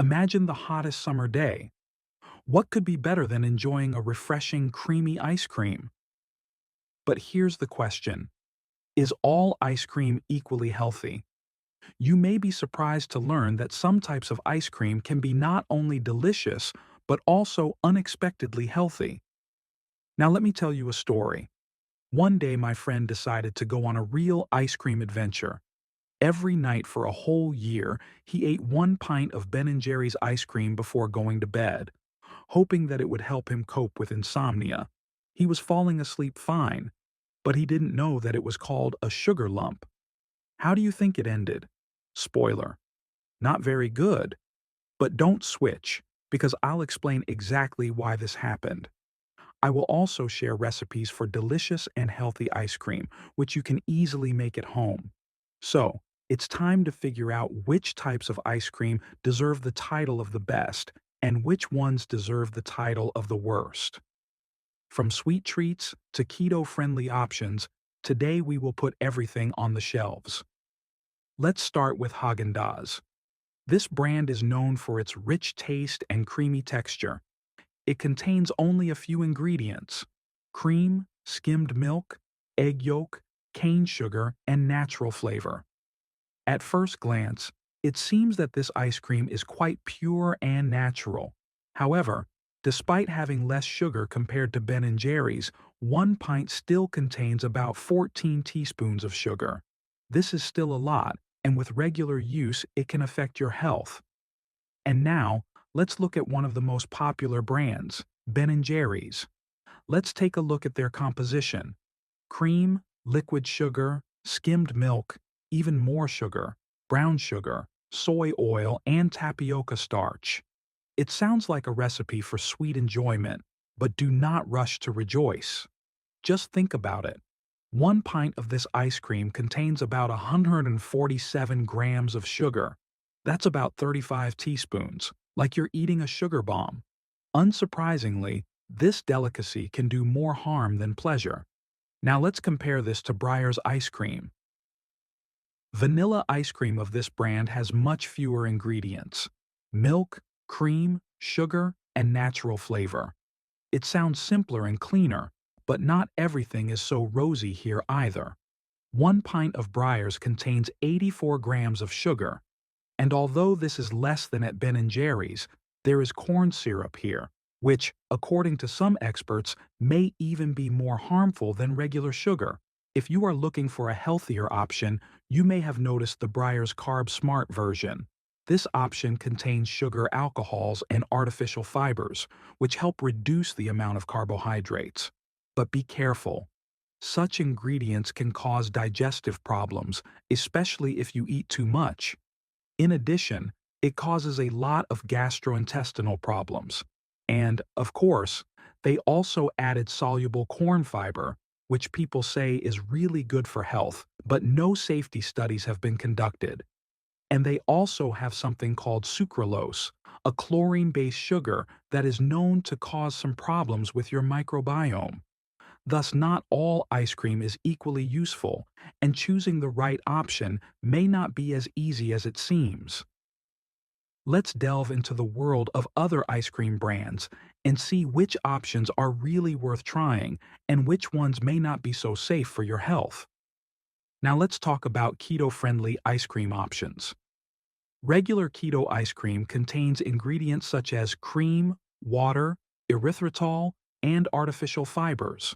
Imagine the hottest summer day. What could be better than enjoying a refreshing, creamy ice cream? But here's the question. Is all ice cream equally healthy? You may be surprised to learn that some types of ice cream can be not only delicious, but also unexpectedly healthy. Now let me tell you a story. One day my friend decided to go on a real ice cream adventure. Every night for a whole year, he ate 1 pint of Ben& Jerry's ice cream before going to bed, hoping that it would help him cope with insomnia. He was falling asleep fine, but he didn't know that it was called a sugar lump. How do you think it ended? Spoiler: not very good. But don't switch, because I'll explain exactly why this happened. I will also share recipes for delicious and healthy ice cream, which you can easily make at home. So, it's time to figure out which types of ice cream deserve the title of the best and which ones deserve the title of the worst. From sweet treats to keto-friendly options, today we will put everything on the shelves. Let's start with Haagen-Dazs. This brand is known for its rich taste and creamy texture. It contains only a few ingredients: cream, skimmed milk, egg yolk, cane sugar, and natural flavor. At first glance, it seems that this ice cream is quite pure and natural. However, despite having less sugar compared to Ben& Jerry's, 1 pint still contains about 14 teaspoons of sugar. This is still a lot, and with regular use it can affect your health. And now, let's look at one of the most popular brands, Ben& Jerry's. Let's take a look at their composition. Cream, liquid sugar, skimmed milk, even more sugar, brown sugar, soy oil, and tapioca starch. It sounds like a recipe for sweet enjoyment, but do not rush to rejoice. Just think about it. 1 pint of this ice cream contains about 147 grams of sugar. That's about 35 teaspoons, like you're eating a sugar bomb. Unsurprisingly, this delicacy can do more harm than pleasure. Now let's compare this to Breyer's ice cream. Vanilla ice cream of this brand has much fewer ingredients: milk, cream, sugar, and natural flavor. It sounds simpler and cleaner, but not everything is so rosy here either. 1 pint of Breyer's contains 84 grams of sugar, and although this is less than at Ben& Jerry's, there is corn syrup here, which, according to some experts, may even be more harmful than regular sugar. If you are looking for a healthier option, you may have noticed the Breyer's Carb Smart version. This option contains sugar alcohols and artificial fibers, which help reduce the amount of carbohydrates. But be careful. Such ingredients can cause digestive problems, especially if you eat too much. In addition, it causes a lot of gastrointestinal problems. And, of course, they also added soluble corn fiber, which people say is really good for health, but no safety studies have been conducted. And they also have something called sucralose, a chlorine-based sugar that is known to cause some problems with your microbiome. Thus, not all ice cream is equally useful, and choosing the right option may not be as easy as it seems. Let's delve into the world of other ice cream brands and see which options are really worth trying and which ones may not be so safe for your health. Now let's talk about keto-friendly ice cream options. Regular keto ice cream contains ingredients such as cream, water, erythritol, and artificial fibers.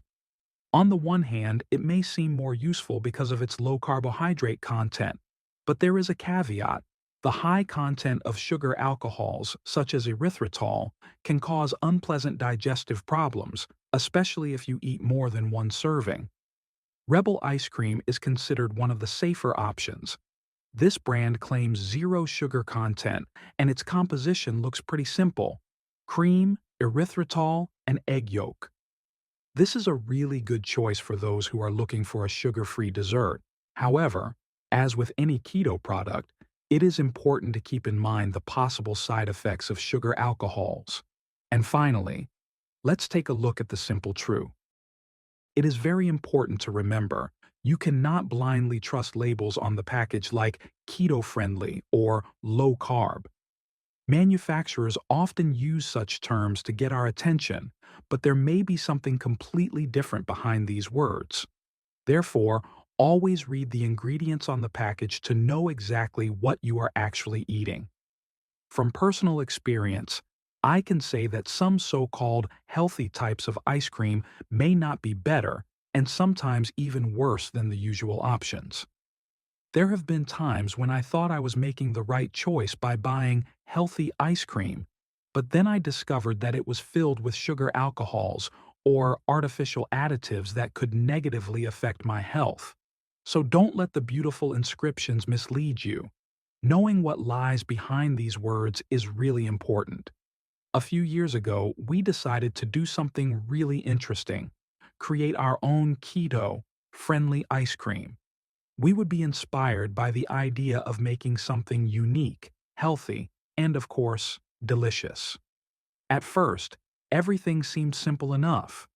On the one hand, it may seem more useful because of its low carbohydrate content, but there is a caveat. The high content of sugar alcohols, such as erythritol, can cause unpleasant digestive problems, especially if you eat more than one serving. Rebel ice cream is considered one of the safer options. This brand claims zero sugar content, and its composition looks pretty simple: cream, erythritol, and egg yolk. This is a really good choice for those who are looking for a sugar-free dessert. However, as with any keto product, it is important to keep in mind the possible side effects of sugar alcohols. And finally, let's take a look at the simple truth. It is very important to remember you cannot blindly trust labels on the package like keto-friendly or low-carb. Manufacturers often use such terms to get our attention, but there may be something completely different behind these words. Therefore, always read the ingredients on the package to know exactly what you are actually eating. From personal experience, I can say that some so-called healthy types of ice cream may not be better and sometimes even worse than the usual options. There have been times when I thought I was making the right choice by buying healthy ice cream, but then I discovered that it was filled with sugar alcohols or artificial additives that could negatively affect my health. So don't let the beautiful inscriptions mislead you. Knowing what lies behind these words is really important. A few years ago, we decided to do something really interesting: create our own keto friendly ice cream. We would be inspired by the idea of making something unique, healthy, and of course, delicious. At first, everything seemed simple enough.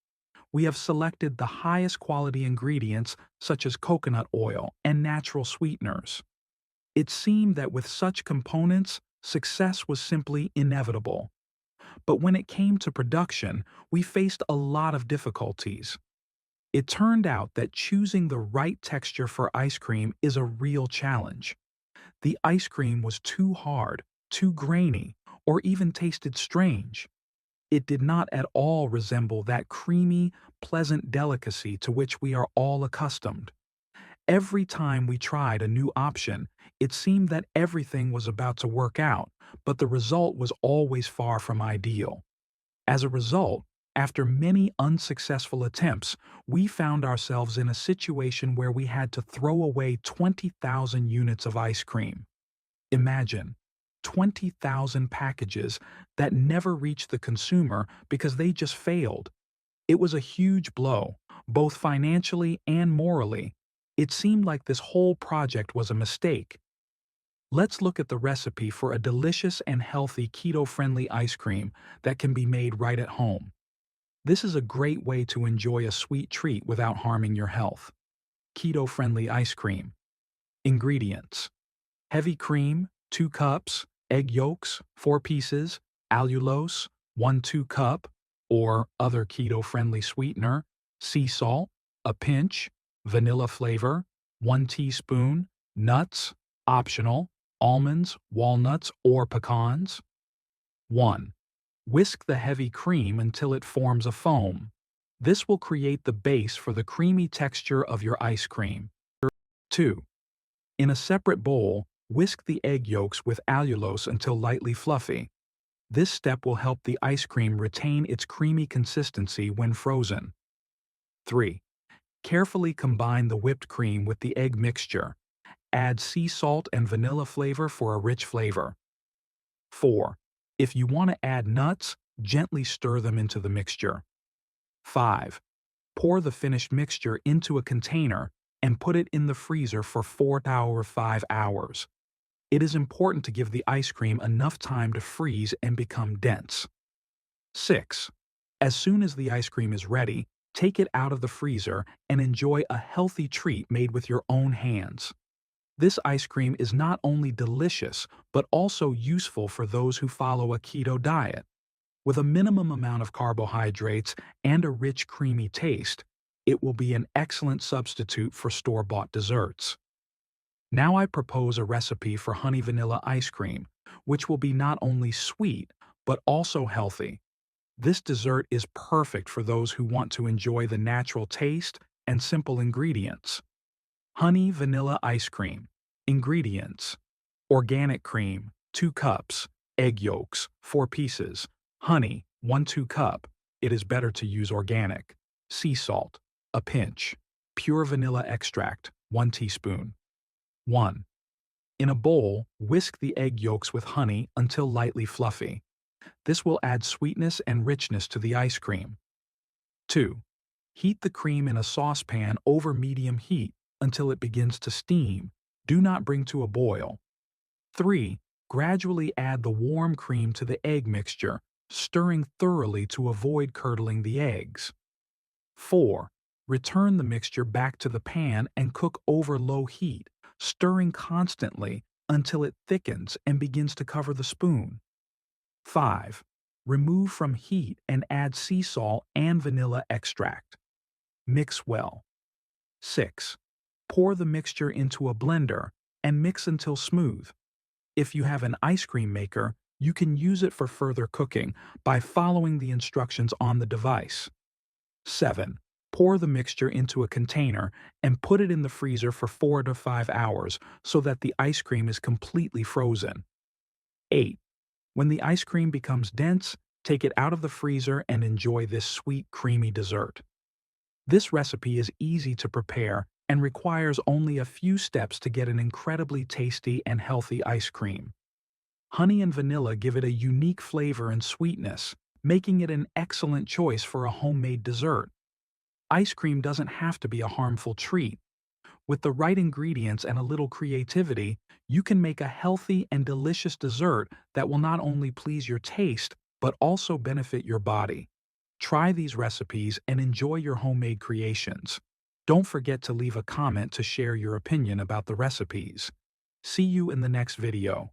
We have selected the highest quality ingredients such as coconut oil and natural sweeteners. It seemed that with such components, success was simply inevitable. But when it came to production, we faced a lot of difficulties. It turned out that choosing the right texture for ice cream is a real challenge. The ice cream was too hard, too grainy, or even tasted strange. It did not at all resemble that creamy, pleasant delicacy to which we are all accustomed. Every time we tried a new option, it seemed that everything was about to work out, but the result was always far from ideal. As a result, after many unsuccessful attempts, we found ourselves in a situation where we had to throw away 20,000 units of ice cream. Imagine 20,000 packages that never reached the consumer because they just failed. It was a huge blow, both financially and morally. It seemed like this whole project was a mistake. Let's look at the recipe for a delicious and healthy keto-friendly ice cream that can be made right at home. This is a great way to enjoy a sweet treat without harming your health. Keto-friendly ice cream. Ingredients: heavy cream, 2 cups; egg yolks, 4 pieces; allulose, 1/2 cup, or other keto-friendly sweetener; sea salt, a pinch; vanilla flavor, 1 teaspoon; nuts, optional, almonds, walnuts, or pecans. 1. Whisk the heavy cream until it forms a foam. This will create the base for the creamy texture of your ice cream. 2. In a separate bowl, whisk the egg yolks with allulose until lightly fluffy. This step will help the ice cream retain its creamy consistency when frozen. 3. Carefully combine the whipped cream with the egg mixture. Add sea salt and vanilla flavor for a rich flavor. 4. If you want to add nuts, gently stir them into the mixture. 5. Pour the finished mixture into a container and put it in the freezer for 4 to 5 hours. It is important to give the ice cream enough time to freeze and become dense. 6. As soon as the ice cream is ready, take it out of the freezer and enjoy a healthy treat made with your own hands. This ice cream is not only delicious, but also useful for those who follow a keto diet. With a minimum amount of carbohydrates and a rich, creamy taste, it will be an excellent substitute for store-bought desserts. Now I propose a recipe for honey vanilla ice cream, which will be not only sweet, but also healthy. This dessert is perfect for those who want to enjoy the natural taste and simple ingredients. Honey vanilla ice cream. Ingredients: organic cream, 2 cups; egg yolks, 4 pieces; honey, 1/2 cup. It is better to use organic. Sea salt, a pinch; pure vanilla extract, 1 teaspoon. 1. In a bowl, whisk the egg yolks with honey until lightly fluffy. This will add sweetness and richness to the ice cream. 2. Heat the cream in a saucepan over medium heat until it begins to steam. Do not bring to a boil. 3. Gradually add the warm cream to the egg mixture, stirring thoroughly to avoid curdling the eggs. 4. Return the mixture back to the pan and cook over low heat, stirring constantly until it thickens and begins to cover the spoon. 5. Remove from heat and add sea salt and vanilla extract. Mix well. 6. Pour the mixture into a blender and mix until smooth. If you have an ice cream maker, you can use it for further cooking by following the instructions on the device. 7. Pour the mixture into a container and put it in the freezer for 4 to 5 hours so that the ice cream is completely frozen. 8. When the ice cream becomes dense, take it out of the freezer and enjoy this sweet, creamy dessert. This recipe is easy to prepare and requires only a few steps to get an incredibly tasty and healthy ice cream. Honey and vanilla give it a unique flavor and sweetness, making it an excellent choice for a homemade dessert. Ice cream doesn't have to be a harmful treat. With the right ingredients and a little creativity, you can make a healthy and delicious dessert that will not only please your taste, but also benefit your body. Try these recipes and enjoy your homemade creations. Don't forget to leave a comment to share your opinion about the recipes. See you in the next video.